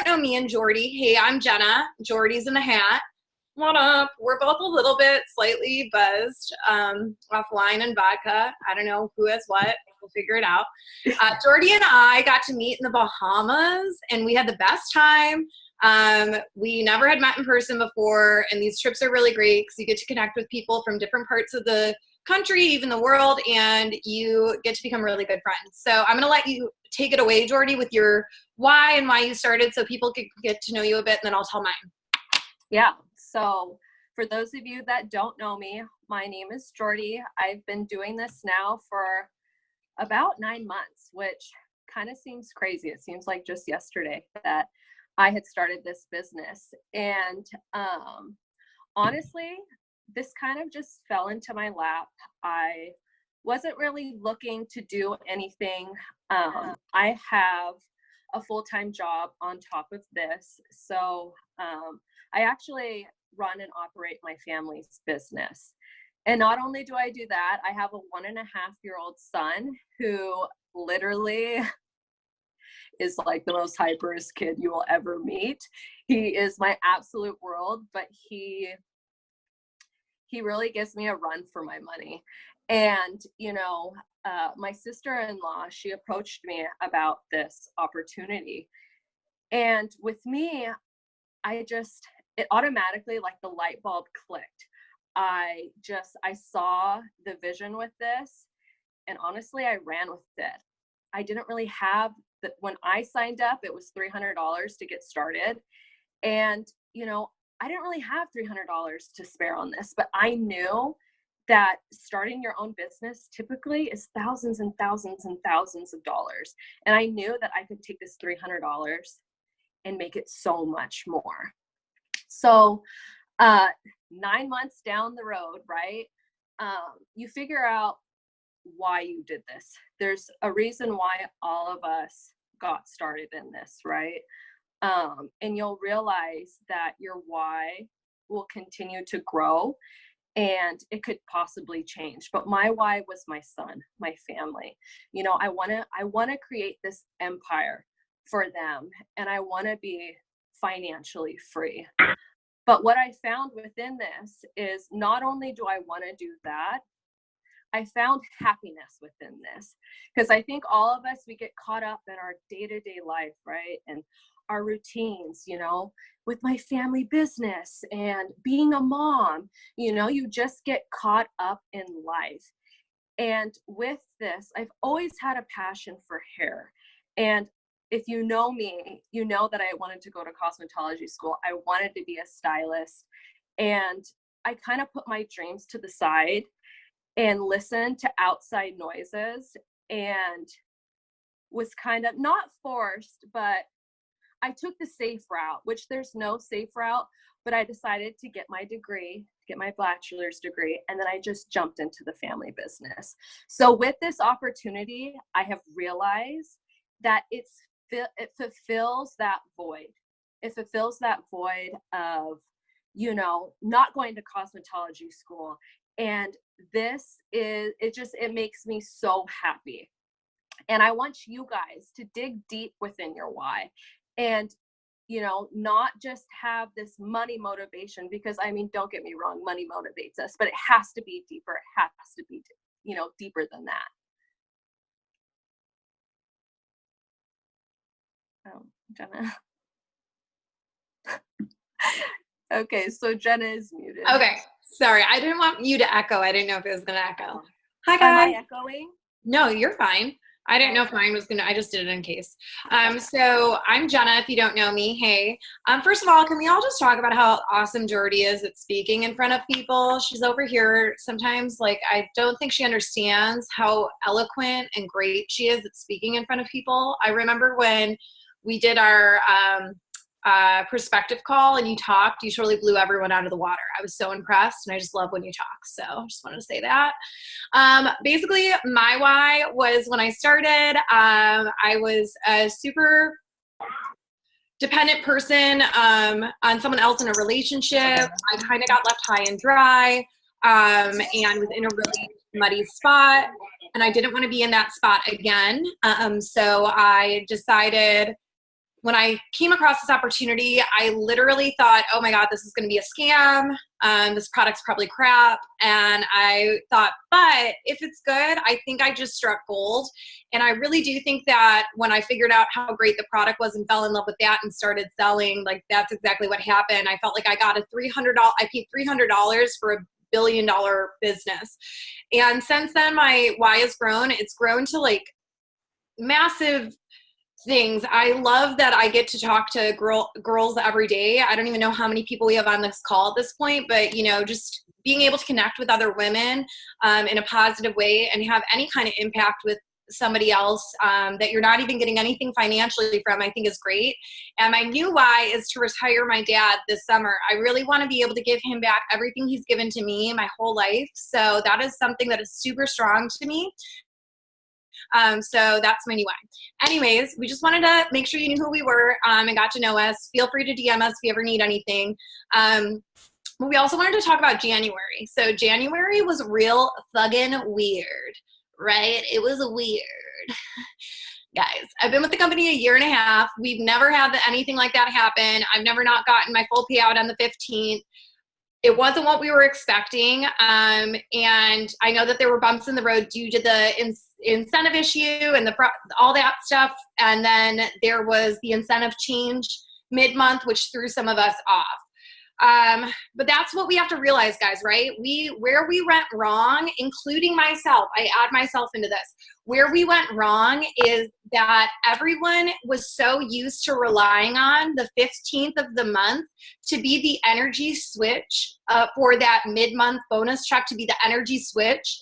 don't know me and Jordi, hey, I'm Jenna. Jordi's in the hat. What up? We're both a little bit slightly buzzed off wine and vodka. I don't know who has what. We'll figure it out. Jordi and I got to meet in the Bahamas, and we had the best time. We never had met in person before, and these trips are really great because you get to connect with people from different parts of the country, even the world, and you get to become really good friends. So I'm going to let you take it away, Jordi, with your why and why you started so people can get to know you a bit, and then I'll tell mine. Yeah. So for those of you that don't know me, my name is Jordi. I've been doing this now for about 9 months, which kind of seems crazy. It seems like just yesterday that I had started this business. And honestly, this kind of just fell into my lap. I wasn't really looking to do anything. I have a full-time job on top of this. So I actually run and operate my family's business. And not only do I do that, I have a 1.5-year-old son who literally is like the most hyperest kid you will ever meet. He is my absolute world, but he really gives me a run for my money. And, you know, my sister-in-law, she approached me about this opportunity. And with me, it automatically, like the light bulb clicked. I saw the vision with this, and honestly, I ran with it. I didn't really have that when I signed up, it was $300 to get started. And, you know, I didn't really have $300 to spare on this, but I knew that starting your own business typically is thousands and thousands and thousands of dollars. And I knew that I could take this $300 and make it so much more. So 9 months down the road, right? You figure out why you did this. There's a reason why all of us got started in this, right? And you'll realize that your why will continue to grow and it could possibly change. But my why was my son, my family. You know, I want to create this empire for them, and I want to be financially free. But what I found within this is not only do I want to do that, I found happiness within this, because I think all of us, we get caught up in our day-to-day life, right? And our routines, you know, with my family business and being a mom, you know, you just get caught up in life. And with this, I've always had a passion for hair. And if you know me, you know that I wanted to go to cosmetology school. I wanted to be a stylist. And I kind of put my dreams to the side and listened to outside noises and was kind of not forced, but I took the safe route, which there's no safe route, but I decided to get my degree, get my bachelor's degree, and then I just jumped into the family business. So with this opportunity, I have realized that it fulfills that void. It fulfills that void of, you know, not going to cosmetology school. And this is, it makes me so happy. And I want you guys to dig deep within your why and, you know, not just have this money motivation, because I mean, don't get me wrong, money motivates us, but it has to be deeper. It has to be, you know, deeper than that. Oh, Jenna. Okay, so Jenna is muted. Okay, sorry. I didn't want you to echo. I didn't know if it was going to echo. Hi, guys. Am I echoing? No, you're fine. I didn't know if mine was going to, I just did it in case. So I'm Jenna, if you don't know me. Hey, first of all, can we all just talk about how awesome Jordi is at speaking in front of people? She's over here sometimes, like, I don't think she understands how eloquent and great she is at speaking in front of people. I remember when we did our perspective call and you talked, you totally blew everyone out of the water. I was so impressed, and I just love when you talk. So I just wanted to say that. Basically, my why was when I started, I was a super dependent person on someone else in a relationship. I kind of got left high and dry and was in a really muddy spot, and I didn't want to be in that spot again. So I decided when I came across this opportunity, I literally thought, oh my God, this is going to be a scam. This product's probably crap. And I thought, but if it's good, I think I just struck gold. And I really do think that when I figured out how great the product was and fell in love with that and started selling, like that's exactly what happened. I felt like I got I paid $300 for a billion-dollar business. And since then, my why has grown. It's grown to like massive things. I love that I get to talk to girls every day. I don't even know how many people we have on this call at this point, but you know, just being able to connect with other women in a positive way and have any kind of impact with somebody else that you're not even getting anything financially from, I think is great. And my new why is to retire my dad this summer. I really want to be able to give him back everything he's given to me my whole life. So that is something that is super strong to me. So that's my new why. Anyways, we just wanted to make sure you knew who we were and got to know us. Feel free to DM us if you ever need anything. But we also wanted to talk about January. So January was real thuggin' weird, right? It was weird. Guys, I've been with the company a year and a half. We've never had anything like that happen. I've never not gotten my full payout on the 15th. It wasn't what we were expecting. And I know that there were bumps in the road due to the incentive issue and all that stuff. And then there was the incentive change mid-month, which threw some of us off. But that's what we have to realize, guys, right? Where we went wrong, including myself, I add myself into this. Where we went wrong is that everyone was so used to relying on the 15th of the month to be the energy switch for that mid-month bonus check, to be the energy switch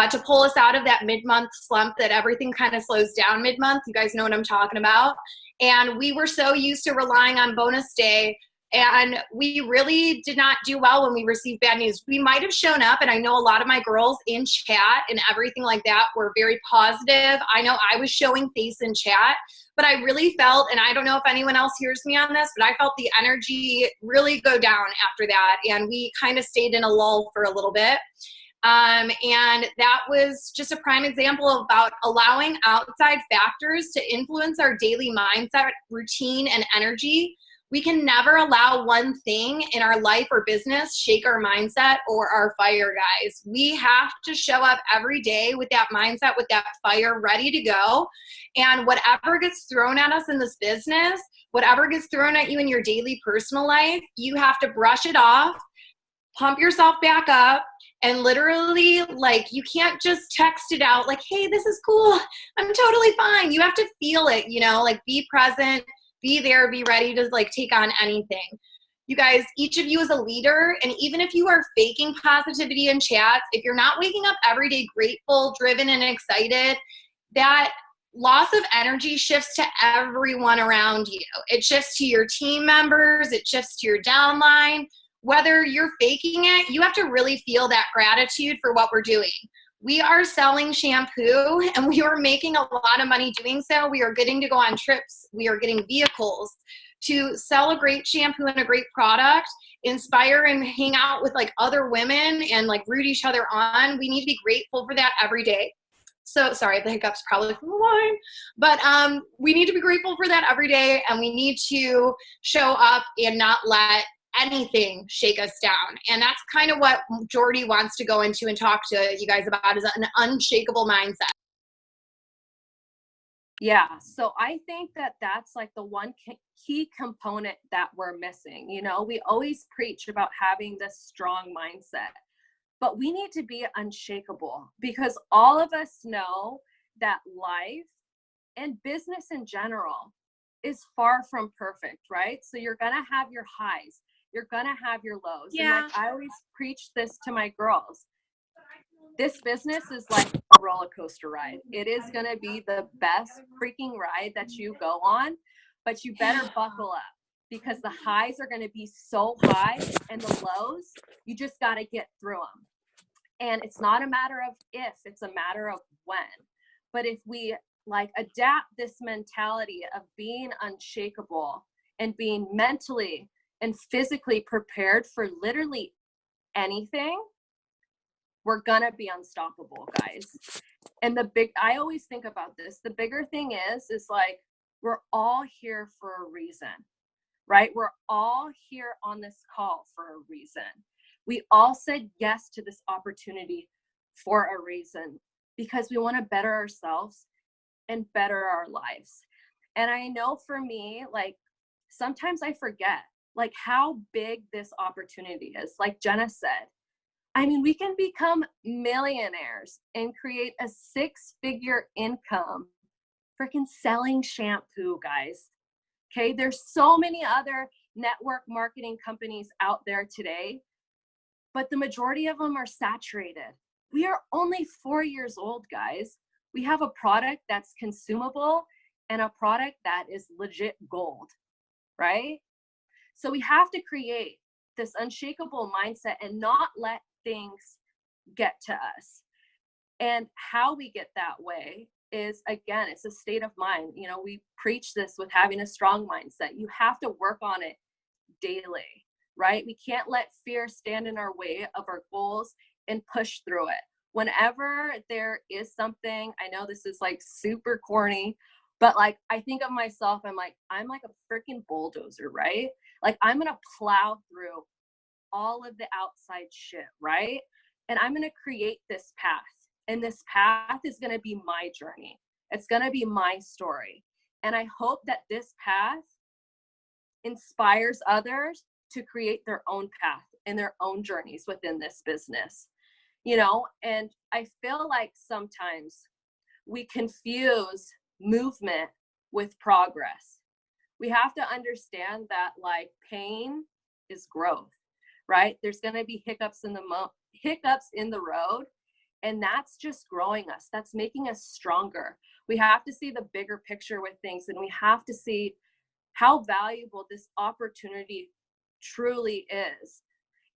to pull us out of that mid-month slump that everything kind of slows down mid-month. You guys know what I'm talking about. And we were so used to relying on bonus day, and we really did not do well when we received bad news. We might have shown up, and I know a lot of my girls in chat and everything like that were very positive. I know I was showing face in chat, but I really felt, and I don't know if anyone else hears me on this, but I felt the energy really go down after that, and we kind of stayed in a lull for a little bit. And that was just a prime example about allowing outside factors to influence our daily mindset, routine, and energy. We can never allow one thing in our life or business shake our mindset or our fire, guys. We have to show up every day with that mindset, with that fire ready to go. And whatever gets thrown at us in this business, whatever gets thrown at you in your daily personal life, you have to brush it off, pump yourself back up, and literally, like, you can't just text it out like, hey, this is cool, I'm totally fine. You have to feel it, you know, like be present, be there, be ready to like take on anything. You guys, each of you is a leader, and even if you are faking positivity in chats, if you're not waking up every day grateful, driven, and excited, that loss of energy shifts to everyone around you. It shifts to your team members, it shifts to your downline. Whether you're faking it, you have to really feel that gratitude for what we're doing. We are selling shampoo, and we are making a lot of money doing so. We are getting to go on trips. We are getting vehicles to sell a great shampoo and a great product, inspire and hang out with like other women and like root each other on. We need to be grateful for that every day. So sorry, the hiccups probably from the wine, but we need to be grateful for that every day, and we need to show up and not let anything shake us down. And that's kind of what Jordi wants to go into and talk to you guys about, is an unshakable mindset. Yeah, so I think that that's like the one key component that we're missing. You know, we always preach about having this strong mindset, but we need to be unshakable, because all of us know that life and business in general is far from perfect, right? So you're going to have your highs, you're going to have your lows. Yeah. And like I always preach this to my girls. This business is like a roller coaster ride. It is going to be the best freaking ride that you go on, but you better buckle up, because the highs are going to be so high, and the lows, you just got to get through them. And it's not a matter of if, it's a matter of when. But if we like adapt this mentality of being unshakable and being mentally and physically prepared for literally anything, we're gonna be unstoppable, guys. And I always think about this. The bigger thing is like, we're all here for a reason, right? We're all here on this call for a reason. We all said yes to this opportunity for a reason, because we want to better ourselves and better our lives. And I know for me, like, sometimes I forget like how big this opportunity is. Like Jenna said, I mean, we can become millionaires and create a 6-figure income freaking selling shampoo, guys. Okay, there's so many other network marketing companies out there today, but the majority of them are saturated. We are only 4 years old, guys. We have a product that's consumable and a product that is legit gold, right? So we have to create this unshakable mindset and not let things get to us. And how we get that way is, again, it's a state of mind. You know, we preach this with having a strong mindset. You have to work on it daily, right? We can't let fear stand in our way of our goals and push through it. Whenever there is something, I know this is like super corny, but like I think of myself, I'm like a freaking bulldozer, right? Like I'm gonna plow through all of the outside shit, right? And I'm gonna create this path. And this path is gonna be my journey. It's gonna be my story. And I hope that this path inspires others to create their own path and their own journeys within this business, you know? And I feel like sometimes we confuse movement with progress. We have to understand that like pain is growth, right? There's going to be hiccups in the road, and that's just growing us. That's making us stronger. We have to see the bigger picture with things, and we have to see how valuable this opportunity truly is.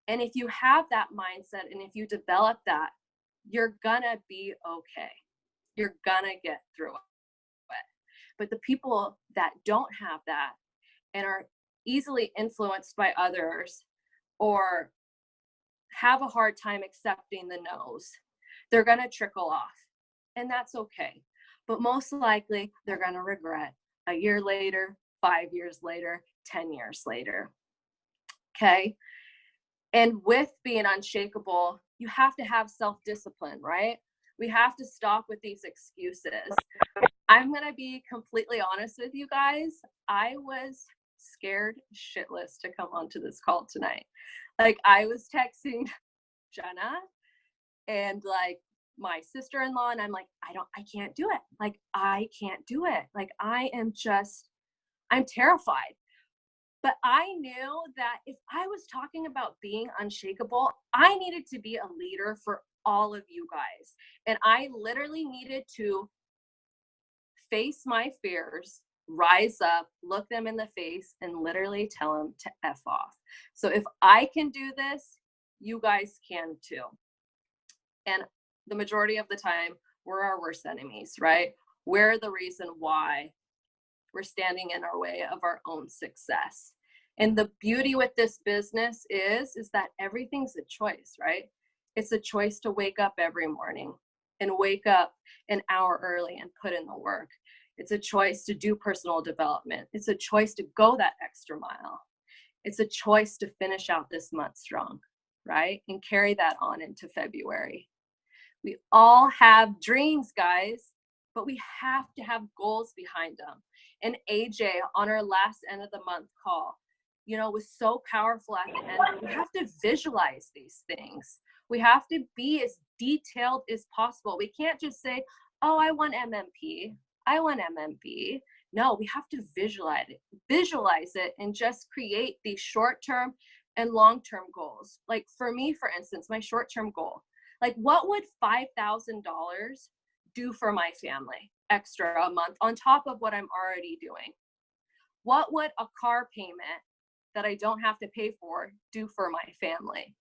And if you have that mindset and if you develop that, you're gonna be okay. You're gonna get through it. But the people that don't have that and are easily influenced by others or have a hard time accepting the no's, they're gonna trickle off. And that's okay. But most likely they're gonna regret a year later, 5 years later, 10 years later. Okay. And with being unshakable, you have to have self-discipline, right? We have to stop with these excuses. I'm going to be completely honest with you guys. I was scared shitless to come onto this call tonight. Like I was texting Jenna and like my sister-in-law, and I'm like, I can't do it. Like, I can't do it. Like, I'm terrified. But I knew that if I was talking about being unshakable, I needed to be a leader for all of you guys. And I literally needed to face my fears, rise up, look them in the face, and literally tell them to F off. So if I can do this, you guys can too. And the majority of the time, we're our worst enemies, right? We're the reason why we're standing in our way of our own success. And the beauty with this business is that everything's a choice, right? It's a choice to wake up every morning and wake up an hour early and put in the work. It's a choice to do personal development. It's a choice to go that extra mile. It's a choice to finish out this month strong, right? And carry that on into February. We all have dreams, guys, but we have to have goals behind them. And AJ, on our last end of the month call, was so powerful at the end. We have to visualize these things. We have to be as detailed as possible. We can't just say, oh, I want MMP. I want MMP. No, we have to visualize it and just create these short-term and long-term goals. Like for me, for instance, my short-term goal, like what would $5,000 do for my family extra a month on top of what I'm already doing? What would a car payment that I don't have to pay for do for my family?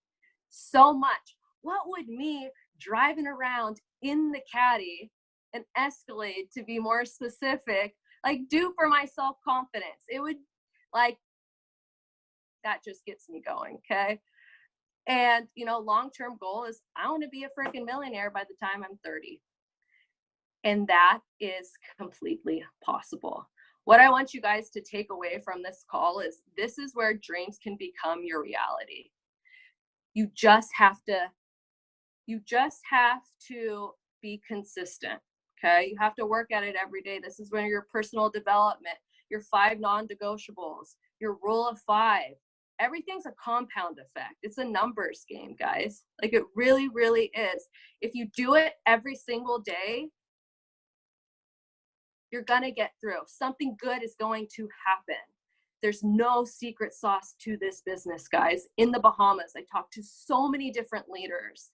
So much. What would me driving around in the caddy and Escalade, to be more specific, like do for my self-confidence? It would, like, that just gets me going. Okay. And long-term goal is I want to be a freaking millionaire by the time I'm 30. And that is completely possible. What I want you guys to take away from this call is this is where dreams can become your reality. You just have to be consistent. Okay. You have to work at it every day. This is where your personal development, your 5 non-negotiables, your rule of 5, everything's a compound effect. It's a numbers game, guys. Like it really, really is. If you do it every single day, you're going to get through. Something good is going to happen. There's no secret sauce to this business, guys. In the Bahamas, I talked to so many different leaders.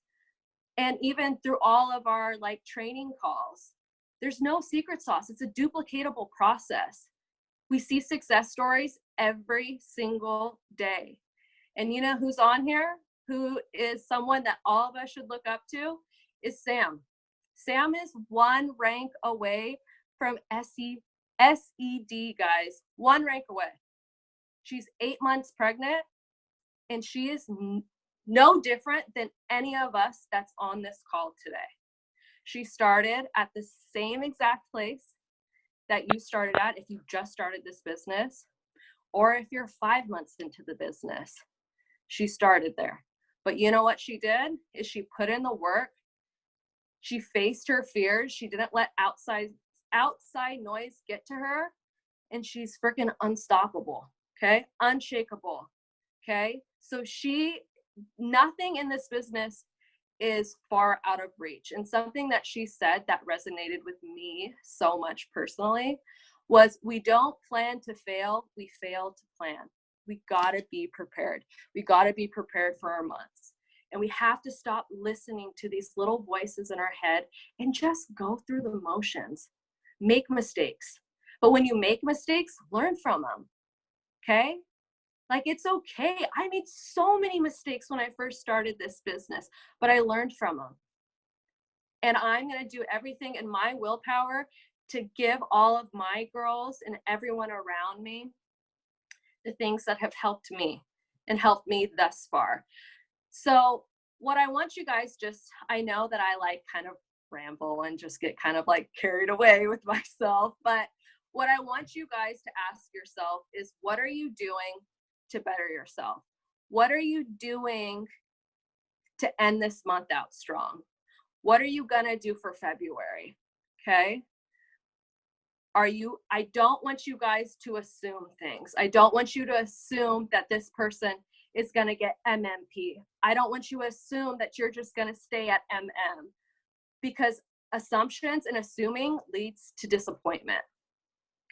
And even through all of our like training calls, there's no secret sauce. It's a duplicatable process. We see success stories every single day. And you know who's on here? Who is someone that all of us should look up to? Is Sam. Sam is 1 rank away from SED, guys. 1 rank away. She's 8 months pregnant, and she is no different than any of us that's on this call today. She started at the same exact place that you started at if you just started this business, or if you're 5 months into the business. She started there. But you know what she did? Is she put in the work. She faced her fears. She didn't let outside noise get to her. And she's freaking unstoppable. Okay? Unshakable. Okay? So nothing in this business is far out of reach. And something that she said that resonated with me so much personally was, we don't plan to fail, we fail to plan. We gotta be prepared. We gotta be prepared for our months. And we have to stop listening to these little voices in our head and just go through the motions. Make mistakes. But when you make mistakes, learn from them. Okay? Like, it's okay. I made so many mistakes when I first started this business, but I learned from them. And I'm going to do everything in my willpower to give all of my girls and everyone around me the things that have helped me and helped me thus far. So what I want you guys I know that I like kind of ramble and just get kind of like carried away with myself, but what I want you guys to ask yourself is, what are you doing to better yourself? What are you doing to end this month out strong? What are you going to do for February? Okay. I don't want you guys to assume things. I don't want you to assume that this person is going to get MMP. I don't want you to assume that you're just going to stay at MM, because assumptions and assuming leads to disappointment.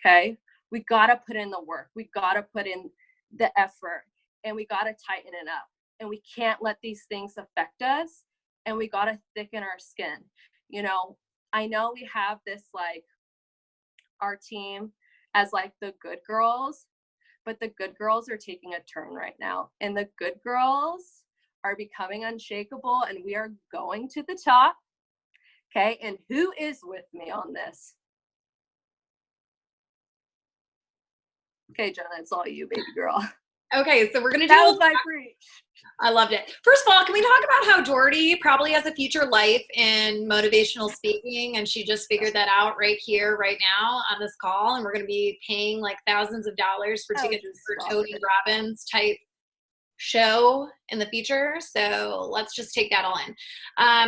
Okay. We got to put in the work. We got to put in the effort, and we got to tighten it up, and we can't let these things affect us, and we got to thicken our skin. You know, I know we have this, like, our team as like the good girls, but the good girls are taking a turn right now, and the good girls are becoming unshakable, and we are going to the top. Okay. And who is with me on this? Okay, Jenna, it's all you, baby girl. Okay, so we're going to do that was my preach. I loved it. First of all, can we talk about how Jordi probably has a future life in motivational speaking, and she just figured that out right here, right now on this call, and we're going to be paying like thousands of dollars for tickets for Tony Robbins type show in the future. So let's just take that all in.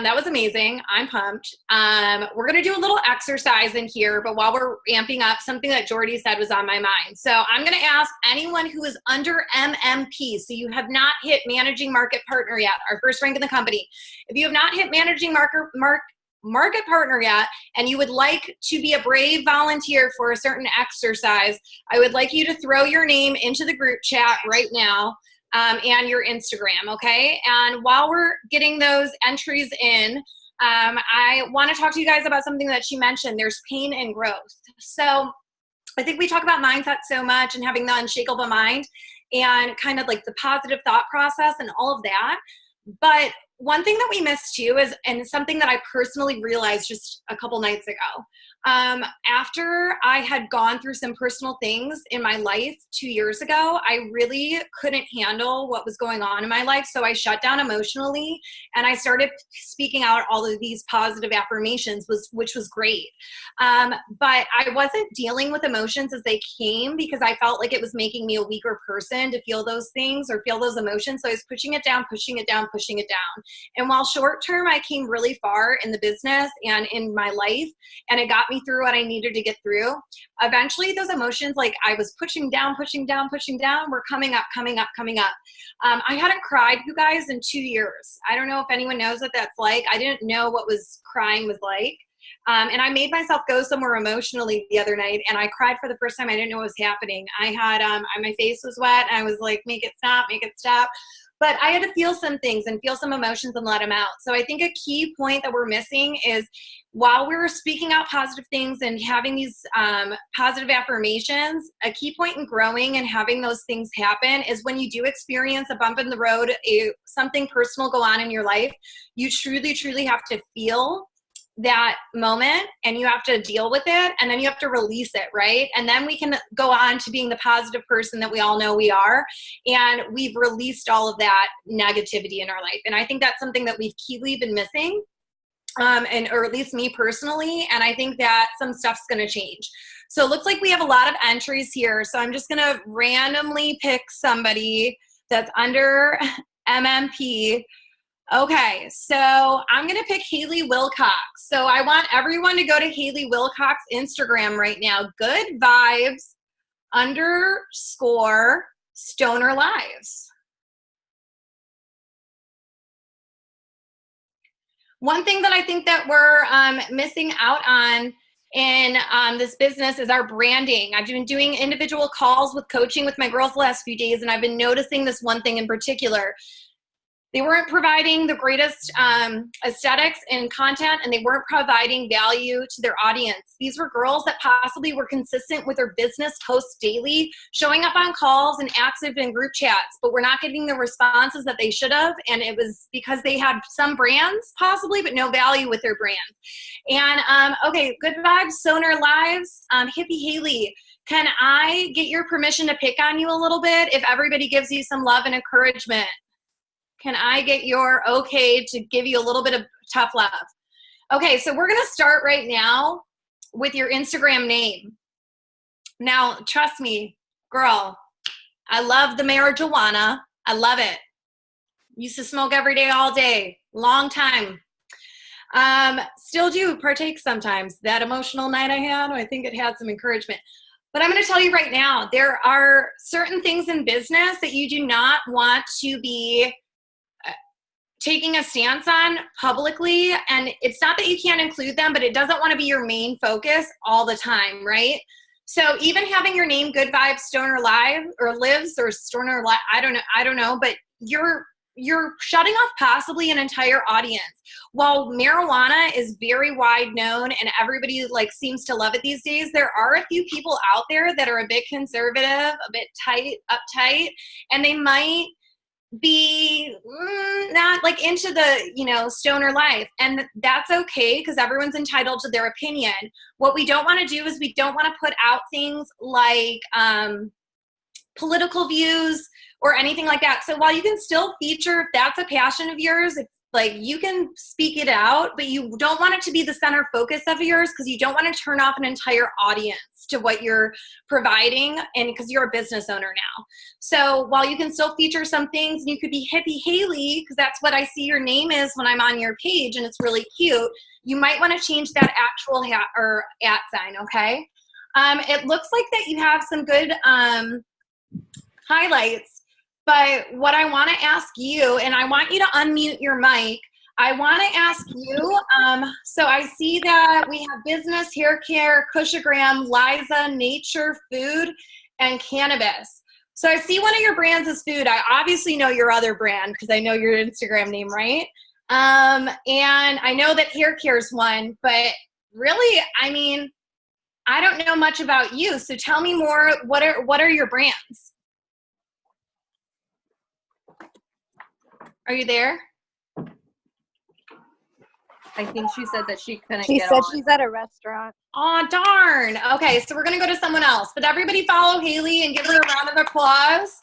That was amazing. I'm pumped. We're going to do a little exercise in here, but while we're amping up, something that Jordi said was on my mind. So I'm going to ask anyone who is under MMP, so you have not hit managing market partner yet, our first rank in the company. If you have not hit managing market partner yet, and you would like to be a brave volunteer for a certain exercise, I would like you to throw your name into the group chat right now. And your Instagram, okay? And while we're getting those entries in, I want to talk to you guys about something that she mentioned. There's pain and growth. So I think we talk about mindset so much and having the unshakable mind and kind of like the positive thought process and all of that. But one thing that we miss too is, and something that I personally realized just a couple nights ago, After I had gone through some personal things in my life 2 years ago, I really couldn't handle what was going on in my life. So I shut down emotionally and I started speaking out all of these positive affirmations, which was great. But I wasn't dealing with emotions as they came because I felt like it was making me a weaker person to feel those things or feel those emotions. So I was pushing it down, pushing it down, pushing it down. And while short term, I came really far in the business and in my life, and it got me through what I needed to get through. Eventually, those emotions, like I was pushing down, pushing down, pushing down, were coming up, coming up, coming up. I hadn't cried, you guys, in 2 years. I don't know if anyone knows what that's like. I didn't know what crying was like. And I made myself go somewhere emotionally the other night, and I cried for the first time. I didn't know what was happening. I had, my face was wet, and I was like, make it stop, make it stop. But I had to feel some things and feel some emotions and let them out. So I think a key point that we're missing is while we're speaking out positive things and having these positive affirmations, a key point in growing and having those things happen is when you do experience a bump in the road, something personal go on in your life, you truly, truly have to feel that moment and you have to deal with it, and then you have to release it, right? And then we can go on to being the positive person that we all know we are, and we've released all of that negativity in our life. And I think that's something that we've keenly been missing, or at least me personally, and I think that some stuff's going to change. So it looks like we have a lot of entries here, so I'm just going to randomly pick somebody that's under MMP. Okay, so I'm going to pick Haley Wilcox. So I want everyone to go to Haley Wilcox Instagram right now. Good vibes _ Stoner Lives. One thing that I think that we're missing out on in this business is our branding. I've been doing individual calls with coaching with my girls the last few days, and I've been noticing this one thing in particular. They weren't providing the greatest aesthetics and content, and they weren't providing value to their audience. These were girls that possibly were consistent with their business posts daily, showing up on calls and active in group chats, but we're not getting the responses that they should have, and it was because they had some brands possibly, but no value with their brand. And okay, good vibes, Stoner Lives, Hippie Haley. Can I get your permission to pick on you a little bit if everybody gives you some love and encouragement? Can I get your okay to give you a little bit of tough love? Okay, so we're gonna start right now with your Instagram name. Now, trust me, girl, I love the marijuana. I love it. Used to smoke every day, all day, long time. Still do partake sometimes. That emotional night I had, I think it had some encouragement. But I'm gonna tell you right now, there are certain things in business that you do not want to be taking a stance on publicly, and it's not that you can't include them, but it doesn't want to be your main focus all the time, right? So even having your name Good Vibes Stoner Live or Lives or Stoner Live, I don't know, but you're shutting off possibly an entire audience. While marijuana is very wide known and everybody like seems to love it these days, there are a few people out there that are a bit conservative, a bit uptight, and they might be not like into the stoner life, and that's okay because everyone's entitled to their opinion. What we don't want to do is we don't want to put out things like political views or anything like that. So while you can still feature, if that's a passion of yours, it's like you can speak it out, but you don't want it to be the center focus of yours because you don't want to turn off an entire audience to what you're providing, and because you're a business owner now. So while you can still feature some things, and you could be Hippie Haley because that's what I see your name is when I'm on your page and it's really cute, you might want to change that actual hat or @ sign, okay? It looks like that you have some good highlights. But what I want to ask you, and I want you to unmute your mic, I want to ask you, so I see that we have business, hair care, Kushagram, Liza, nature, food, and cannabis. So I see one of your brands is food. I obviously know your other brand because I know your Instagram name, right? And I know that hair care is one, but really, I mean, I don't know much about you. So tell me more, what are your brands? Are you there? I think she said that she couldn't She get said on. she's at a restaurant. Oh, darn. Okay, so we're going to go to someone else. But everybody follow Haley and give her a round of applause.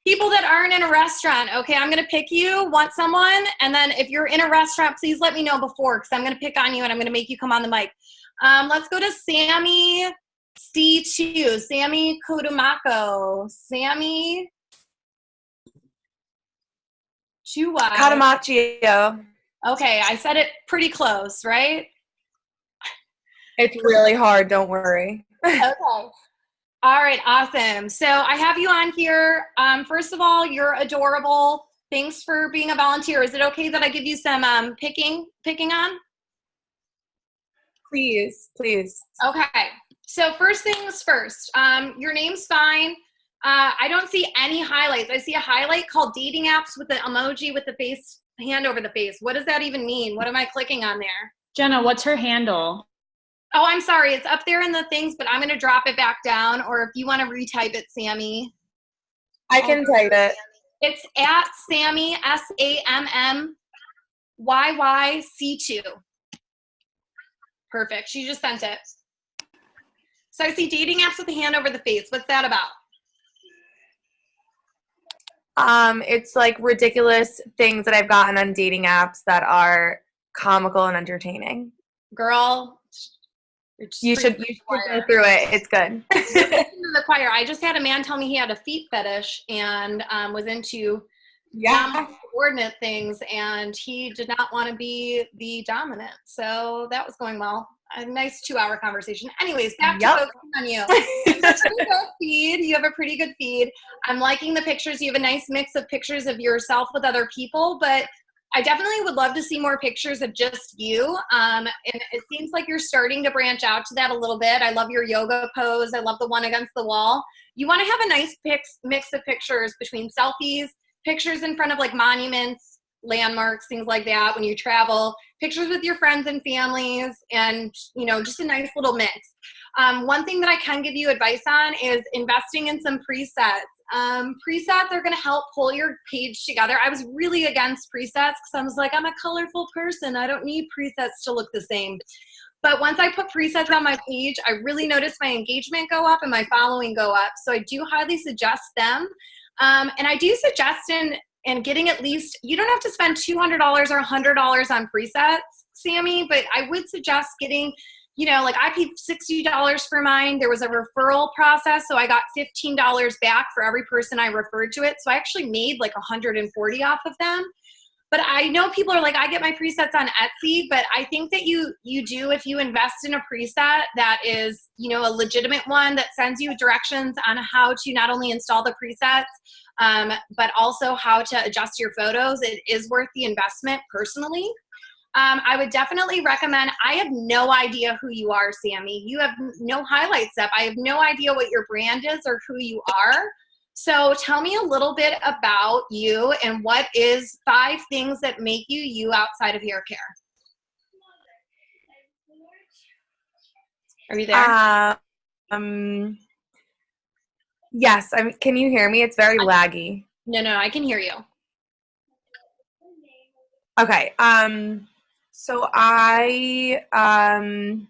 People that aren't in a restaurant, okay, I'm going to pick you, want someone, and then if you're in a restaurant, please let me know before because I'm going to pick on you and I'm going to make you come on the mic. Let's go to Sammy C2, Sammy Kodumako. Sammy Chuai. Katamachio. Okay, I said it pretty close, right? It's really hard, don't worry. Okay. All right, awesome. So I have you on here. First of all, you're adorable. Thanks for being a volunteer. Is it okay that I give you some picking on? Please. Okay. So first things first. Your name's fine. I don't see any highlights. I see a highlight called dating apps with the emoji with the face, hand over the face. What does that even mean? What am I clicking on there? Jenna, what's her handle? Oh, I'm sorry. It's up there in the things, but I'm going to drop it back down. Or if you want to retype it, Sammy. I can type it. It's at Sammy, SAMMYYC2. Perfect. She just sent it. So I see dating apps with a hand over the face. What's that about? It's like ridiculous things that I've gotten on dating apps that are comical and entertaining. Girl, You should go through it. It's good. The choir. I just had a man tell me he had a feet fetish and was into subordinate things, and he did not want to be the dominant. So that was going well. A nice 2-hour conversation. Anyways, back to focusing on you. You have a pretty good feed. I'm liking the pictures. You have a nice mix of pictures of yourself with other people, but I definitely would love to see more pictures of just you. And it seems like you're starting to branch out to that a little bit. I love your yoga pose. I love the one against the wall. You want to have a nice mix of pictures between selfies, pictures in front of like monuments, landmarks, things like that when you travel, pictures with your friends and families, and, you know, just a nice little mix. One thing that I can give you advice on is investing in some presets. Presets are going to help pull your page together. I was really against presets because I was like, I'm a colorful person. I don't need presets to look the same. But once I put presets on my page, I really noticed my engagement go up and my following go up. So I do highly suggest them. And I do suggest in getting at least, you don't have to spend $200 or $100 on presets, Sammy, but I would suggest getting, you know, like I paid $60 for mine. There was a referral process, so I got $15 back for every person I referred to it. So I actually made like $140 off of them. But I know people are like, I get my presets on Etsy, but I think that you do if you invest in a preset that is, you know, a legitimate one that sends you directions on how to not only install the presets, but also how to adjust your photos. It is worth the investment personally. I would definitely recommend, I have no idea who you are, Sammy. You have no highlights up. I have no idea what your brand is or who you are. So tell me a little bit about you and what is 5 things that make you you outside of hair care. Are you there? Yes. Can you hear me? It's very laggy. No, I can hear you. Okay. So I am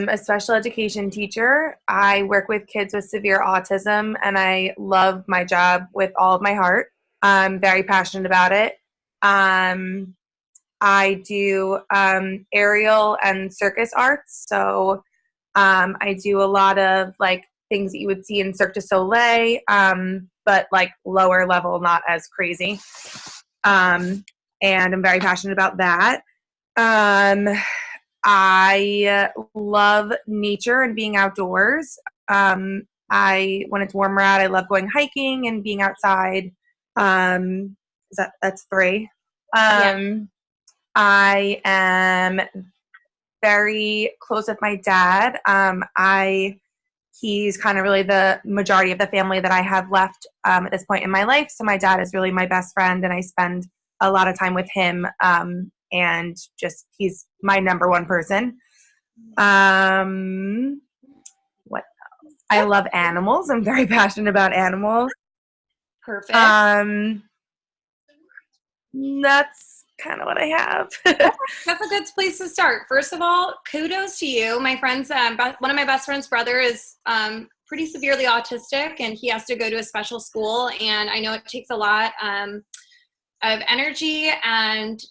a special education teacher. I work with kids with severe autism, and I love my job with all of my heart. I'm very passionate about it. I do aerial and circus arts, so I do a lot of like things that you would see in Cirque du Soleil, but like lower level, not as crazy. And I'm very passionate about that. I love nature and being outdoors. When it's warmer out, I love going hiking and being outside. That's 3. I am very close with my dad. He's kind of really the majority of the family that I have left at this point in my life. So my dad is really my best friend, and I spend a lot of time with him. And just he's my number one person. What else? I love animals. I'm very passionate about animals. Perfect. That's kind of what I have. That's a good place to start. First of all, kudos to you. My friend's, one of my best friend's brother is pretty severely autistic, and he has to go to a special school. And I know it takes a lot of energy and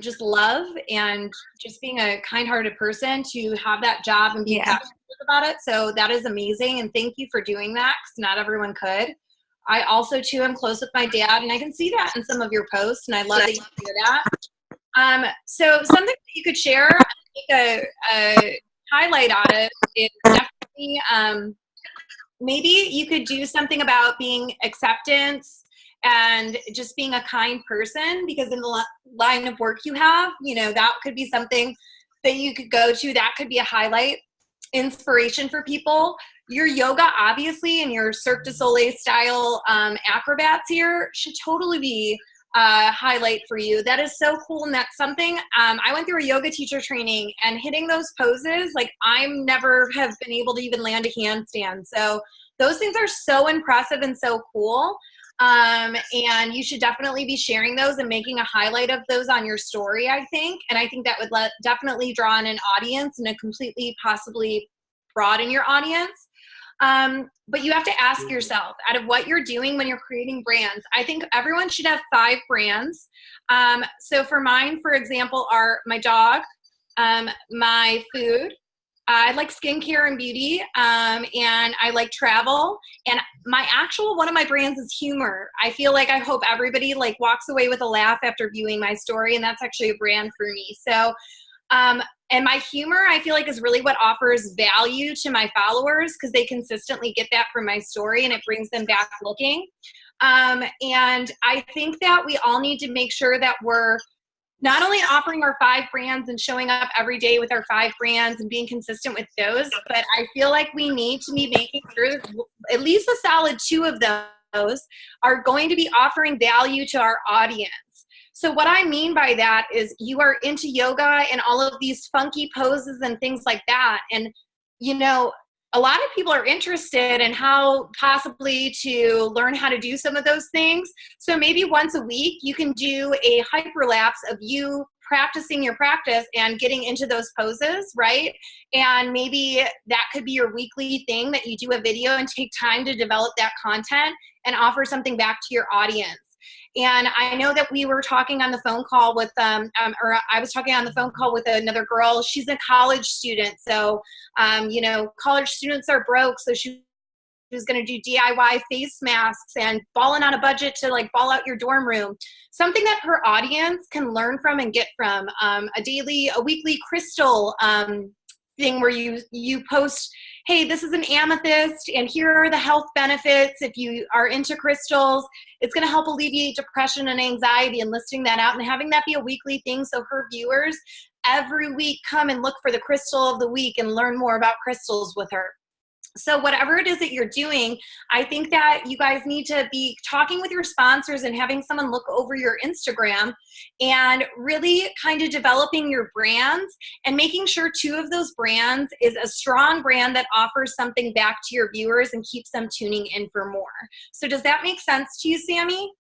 just love and just being a kind-hearted person to have that job and be passionate about it. So that is amazing. And thank you for doing that, because not everyone could. I also, too, am close with my dad, and I can see that in some of your posts, and I love that you do that. So something that you could share, make a highlight on it, is definitely maybe you could do something about being acceptance and just being a kind person, because in the line of work you have, you know, that could be something that you could go to. That could be a highlight, inspiration for people. Your yoga, obviously, and your Cirque du Soleil style acrobats here should totally be a highlight for you. That is so cool, and that's something, I went through a yoga teacher training, and hitting those poses, like, I never have been able to even land a handstand. So those things are so impressive and so cool. And you should definitely be sharing those and making a highlight of those on your story, I think. And I think that would definitely draw in an audience and a completely possibly broaden your audience. But you have to ask yourself, out of what you're doing when you're creating brands, I think everyone should have 5 brands. So for mine, for example, are my dog, my food, I like skincare and beauty, and I like travel. And my actual, one of my brands is humor. I feel like I hope everybody like walks away with a laugh after viewing my story, and that's actually a brand for me. So, and my humor, I feel like, is really what offers value to my followers, because they consistently get that from my story, and it brings them back looking. And I think that we all need to make sure that we're not only offering our 5 brands and showing up every day with our 5 brands and being consistent with those, but I feel like we need to be making sure that at least a solid 2 of those are going to be offering value to our audience. So what I mean by that is, you are into yoga and all of these funky poses and things like that. And, you know, a lot of people are interested in how possibly to learn how to do some of those things. So maybe once a week you can do a hyperlapse of you practicing your practice and getting into those poses, right? And maybe that could be your weekly thing, that you do a video and take time to develop that content and offer something back to your audience. And I know that we were talking on the phone call with, or I was talking on the phone call with another girl. She's a college student. So, you know, college students are broke. So she was going to do DIY face masks and balling on a budget to like ball out your dorm room. Something that her audience can learn from and get from. A weekly crystal thing where you post, hey, this is an amethyst, and here are the health benefits if you are into crystals. It's going to help alleviate depression and anxiety, and listing that out and having that be a weekly thing, so her viewers every week come and look for the crystal of the week and learn more about crystals with her. So whatever it is that you're doing, I think that you guys need to be talking with your sponsors and having someone look over your Instagram and really kind of developing your brands and making sure 2 of those brands is a strong brand that offers something back to your viewers and keeps them tuning in for more. So does that make sense to you, Sammy?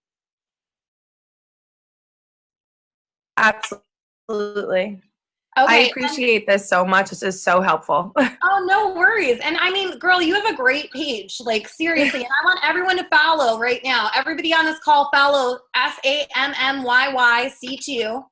Absolutely. Okay. I appreciate this so much. This is so helpful. Oh, no worries. And I mean, girl, you have a great page, like seriously. And I want everyone to follow right now. Everybody on this call, follow SAMMYYC2.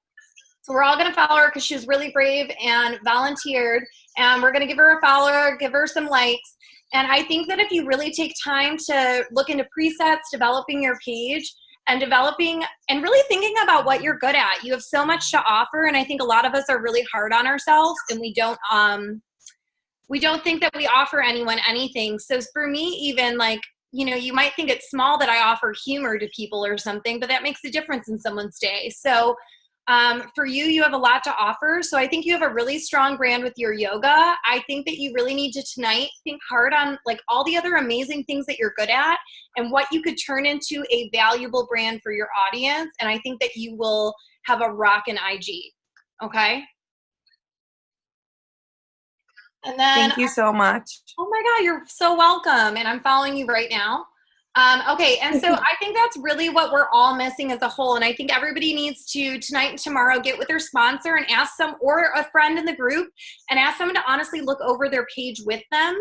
So we're all going to follow her because she was really brave and volunteered. And we're going to give her a follower, give her some likes. And I think that if you really take time to look into presets, developing your page, and developing and really thinking about what you're good at. You have so much to offer, and I think a lot of us are really hard on ourselves, and we don't think that we offer anyone anything. So for me, even like, you know, you might think it's small that I offer humor to people or something, but that makes a difference in someone's day. So for you, you have a lot to offer. So I think you have a really strong brand with your yoga. I think that you really need to tonight think hard on like all the other amazing things that you're good at and what you could turn into a valuable brand for your audience. And I think that you will have a rockin' IG. Okay. And then, thank you so much. Oh my God, you're so welcome. And I'm following you right now. Okay, and so I think that's really what we're all missing as a whole. And I think everybody needs to, tonight and tomorrow, get with their sponsor and ask them, or a friend in the group, and ask them to honestly look over their page with them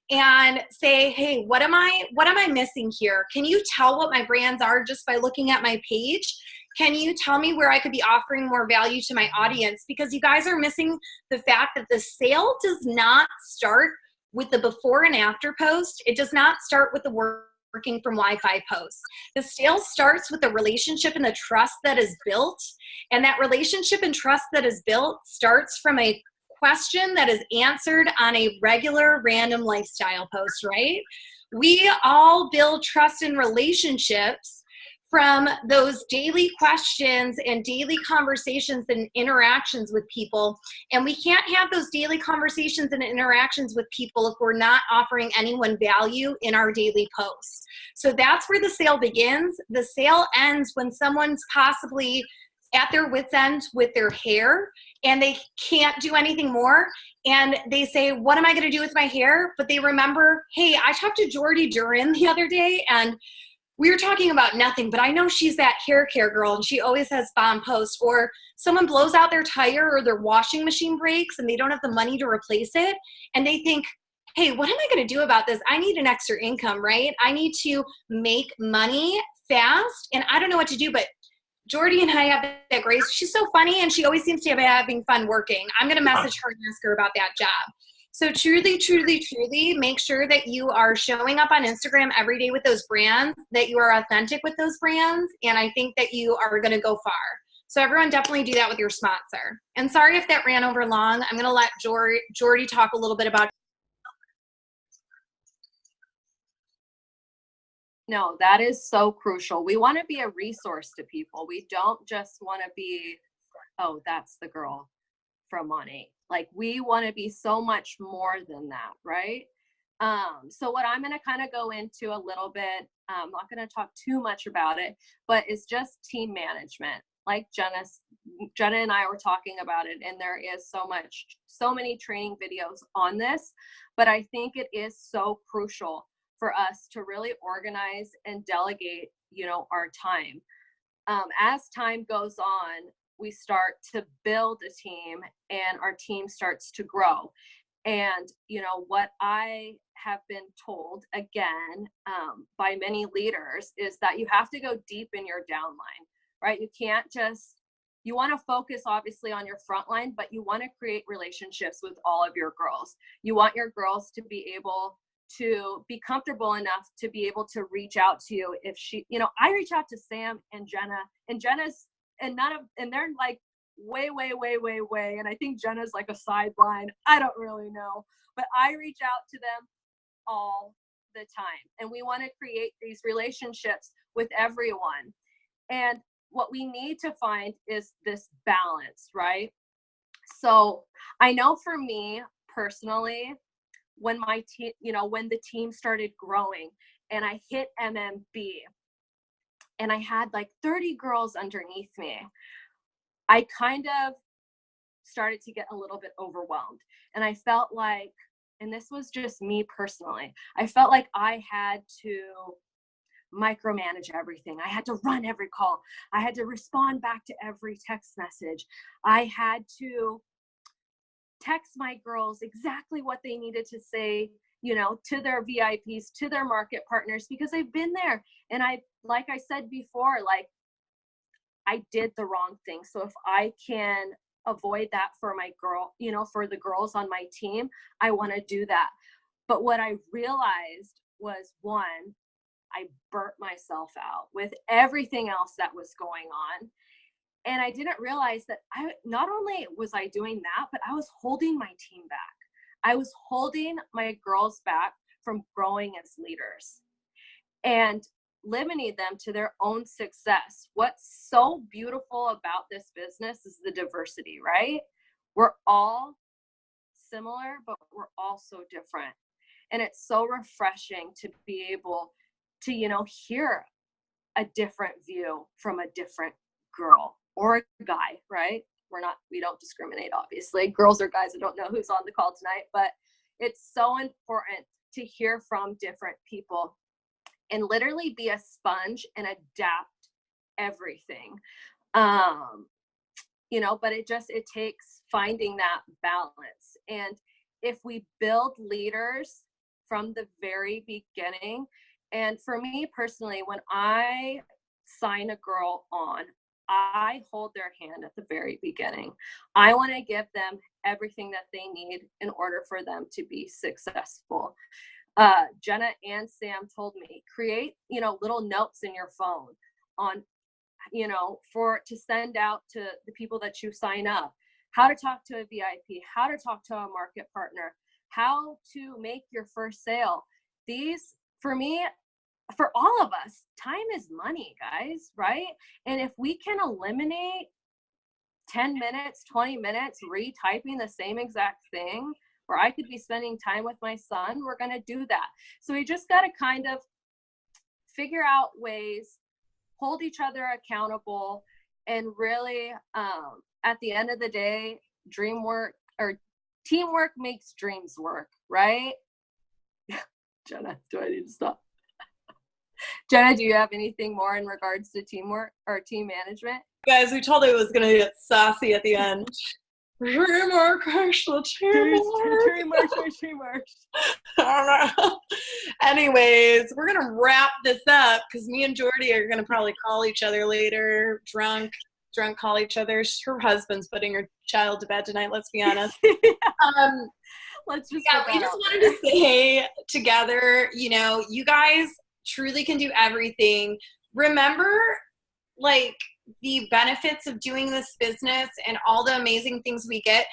and say, hey, what am I missing here? Can you tell what my brands are just by looking at my page? Can you tell me where I could be offering more value to my audience? Because you guys are missing the fact that the sale does not start with the before and after post. It does not start with the working from Wi-Fi posts. The sale starts with the relationship and the trust that is built. And that relationship and trust that is built starts from a question that is answered on a regular random lifestyle post, right? We all build trust and relationships from those daily questions and daily conversations and interactions with people. And we can't have those daily conversations and interactions with people if we're not offering anyone value in our daily posts. So that's where the sale begins. The sale ends when someone's possibly at their wit's end with their hair and they can't do anything more. And they say, what am I going to do with my hair? But they remember, hey, I talked to Jordi Durin the other day and we were talking about nothing, but I know she's that hair care girl and she always has bomb posts. Or someone blows out their tire or their washing machine breaks and they don't have the money to replace it. And they think, hey, what am I going to do about this? I need an extra income, right? I need to make money fast and I don't know what to do. But Jordi and I have that grace. She's so funny and she always seems to be having fun working. I'm going to message her and ask her about that job. So truly, truly, truly make sure that you are showing up on Instagram every day with those brands, that you are authentic with those brands, and I think that you are going to go far. So everyone definitely do that with your sponsor. And sorry if that ran over long. I'm going to let Jordi talk a little bit about. No, that is so crucial. We want to be a resource to people. We don't just want to be, oh, that's the girl from Money. Like we want to be so much more than that, right? So what I'm going to kind of go into a little bit, I'm not going to talk too much about it, but it's just team management. Like Jenna and I were talking about it, and there is so many training videos on this, but I think it is so crucial for us to really organize and delegate, our time. As time goes on, we start to build a team and our team starts to grow. And, what I have been told again by many leaders is that you have to go deep in your downline, right? You can't you want to focus obviously on your front line, but you want to create relationships with all of your girls. You want your girls to be able to be comfortable enough to be able to reach out to you. If I reach out to Sam and Jenna, and Jenna's, and they're like way. And I think Jenna's like a sideline. I don't really know, but I reach out to them all the time. And we want to create these relationships with everyone. And what we need to find is this balance, right? So I know for me personally, when my team, when the team started growing and I hit MMB and I had like 30 girls underneath me, I kind of started to get a little bit overwhelmed. And I felt like, and this was just me personally, I felt like I had to micromanage everything. I had to run every call. I had to respond back to every text message. I had to text my girls exactly what they needed to say, to their VIPs, to their market partners, because they've been there. And like I said before, like I did the wrong thing. So if I can avoid that for my girl, for the girls on my team, I want to do that. But what I realized was, one, I burnt myself out with everything else that was going on. And I didn't realize that not only was I doing that, but I was holding my team back. I was holding my girls back from growing as leaders and limiting them to their own success. What's so beautiful about this business is the diversity, right? We're all similar, but we're also different. And it's so refreshing to be able to, hear a different view from a different girl or a guy, right? We don't discriminate, obviously. Girls or guys, I don't know who's on the call tonight, but it's so important to hear from different people. and literally be a sponge and adapt everything. But it takes finding that balance. And if we build leaders from the very beginning, and for me personally, when I sign a girl on, I hold their hand at the very beginning. I want to give them everything that they need in order for them to be successful. Jenna and Sam told me, create, little notes in your phone on, to send out to the people that you sign up, how to talk to a VIP, how to talk to a market partner, how to make your first sale. These, for me, for all of us, time is money, guys, right? And if we can eliminate 10 minutes, 20 minutes retyping the same exact thing, where I could be spending time with my son, we're going to do that. So we just got to kind of figure out ways, hold each other accountable, and really, at the end of the day, teamwork makes dreams work, right? Jenna, do I need to stop? Jenna, do you have anything more in regards to teamwork or team management? Guys, we told you it was going to get saucy at the end. Teamwork. Anyways, we're going to wrap this up because me and Jordi are going to probably call each other later, drunk call each other. Her husband's putting her child to bed tonight, let's be honest. We just wanted to say together, you guys truly can do everything. Remember, the benefits of doing this business and all the amazing things we get.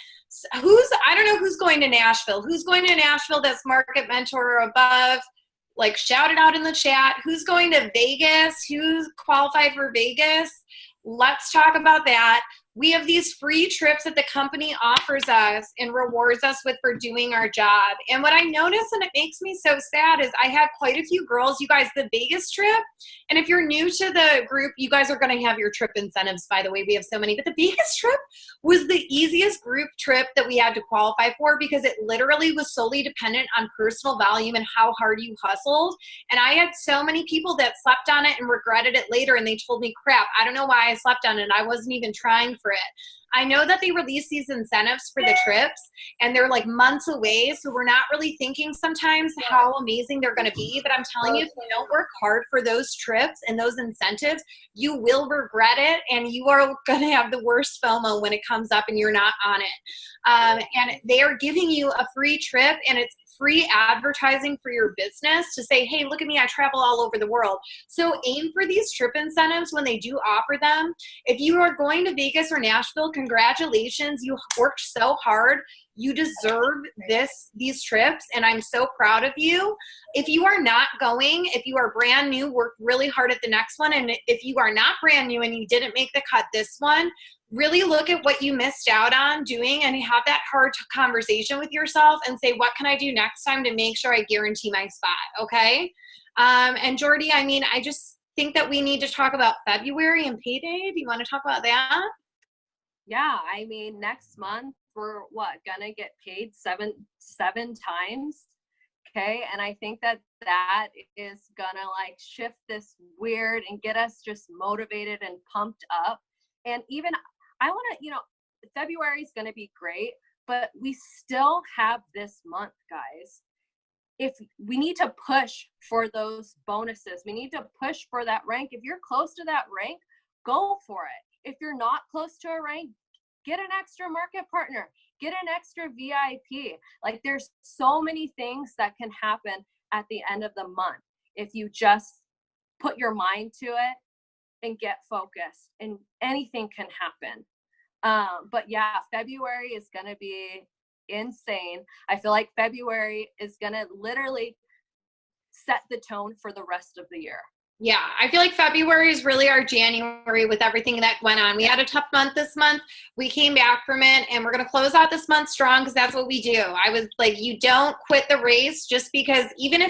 I don't know who's going to Nashville. Who's going to Nashville that's Market Mentor or above? Shout it out in the chat. Who's going to Vegas? Who's qualified for Vegas? Let's talk about that. We have these free trips that the company offers us and rewards us with for doing our job. And what I notice, and it makes me so sad, is I have quite a few girls, you guys, the Vegas trip. And if you're new to the group, you guys are going to have your trip incentives, by the way. We have so many. But the Vegas trip was the easiest group trip that we had to qualify for because it literally was solely dependent on personal volume and how hard you hustled. And I had so many people that slept on it and regretted it later. And they told me, crap, I don't know why I slept on it. I wasn't even trying for it. I know that they release these incentives for the trips and they're months away. So we're not really thinking sometimes how amazing they're going to be. But I'm telling you, if you don't work hard for those trips and those incentives, you will regret it. And you are going to have the worst FOMO when it comes up and you're not on it. And they are giving you a free trip, and it's free advertising for your business to say, hey, look at me, I travel all over the world. So aim for these trip incentives when they do offer them. If you are going to Vegas or Nashville, congratulations. You worked so hard. You deserve these trips, and I'm so proud of you. If you are not going, if you are brand new, work really hard at the next one. And if you are not brand new and you didn't make the cut this one, really look at what you missed out on doing and have that hard conversation with yourself and say, what can I do next time to make sure I guarantee my spot, okay? And Jordi, I just think that we need to talk about February and payday. Do you want to talk about that? Yeah, next month we're gonna get paid seven times. Okay, and I think that is gonna shift this weird and get us just motivated and pumped up. And even I want to, February is going to be great, but we still have this month, guys. If we need to push for those bonuses, we need to push for that rank. If you're close to that rank, go for it. If you're not close to a rank, get an extra market partner, get an extra VIP. There's so many things that can happen at the end of the month if you just put your mind to it and get focused, and anything can happen. But yeah, February is going to be insane. I feel like February is going to literally set the tone for the rest of the year. Yeah, I feel like February is really our January with everything that went on. We had a tough month this month. We came back from it, and we're going to close out this month strong because that's what we do. I was like, you don't quit the race just because even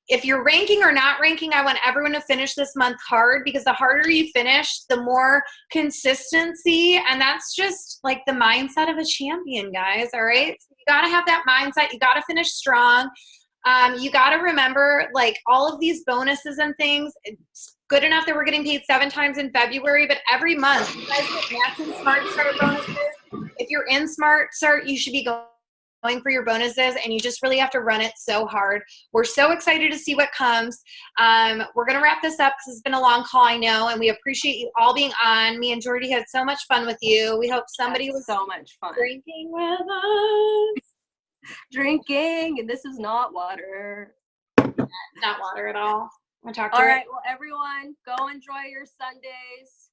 if you're ranking or not ranking, I want everyone to finish this month hard, because the harder you finish, the more consistency. And that's just the mindset of a champion, guys. All right. So you got to have that mindset. You got to finish strong. You got to remember, like, all of these bonuses and things, it's good enough that we're getting paid 7 times in February, but every month, you guys get matching Smart Start bonuses. If you're in Smart Start, you should be going for your bonuses, and you just really have to run it so hard. We're so excited to see what comes. We're going to wrap this up because it's been a long call, I know, and we appreciate you all being on. Me and Jordi had so much fun with you. We hope somebody was so much fun drinking with us. Drinking, and this is not water. It's not water at all. All right, well, everyone, go enjoy your Sundays.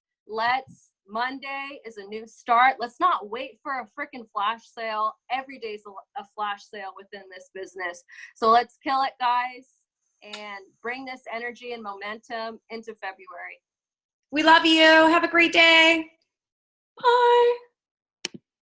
Monday is a new start. Let's not wait for a freaking flash sale. Every day's a flash sale within this business. So let's kill it, guys, and bring this energy and momentum into February. We love you. Have a great day. Bye.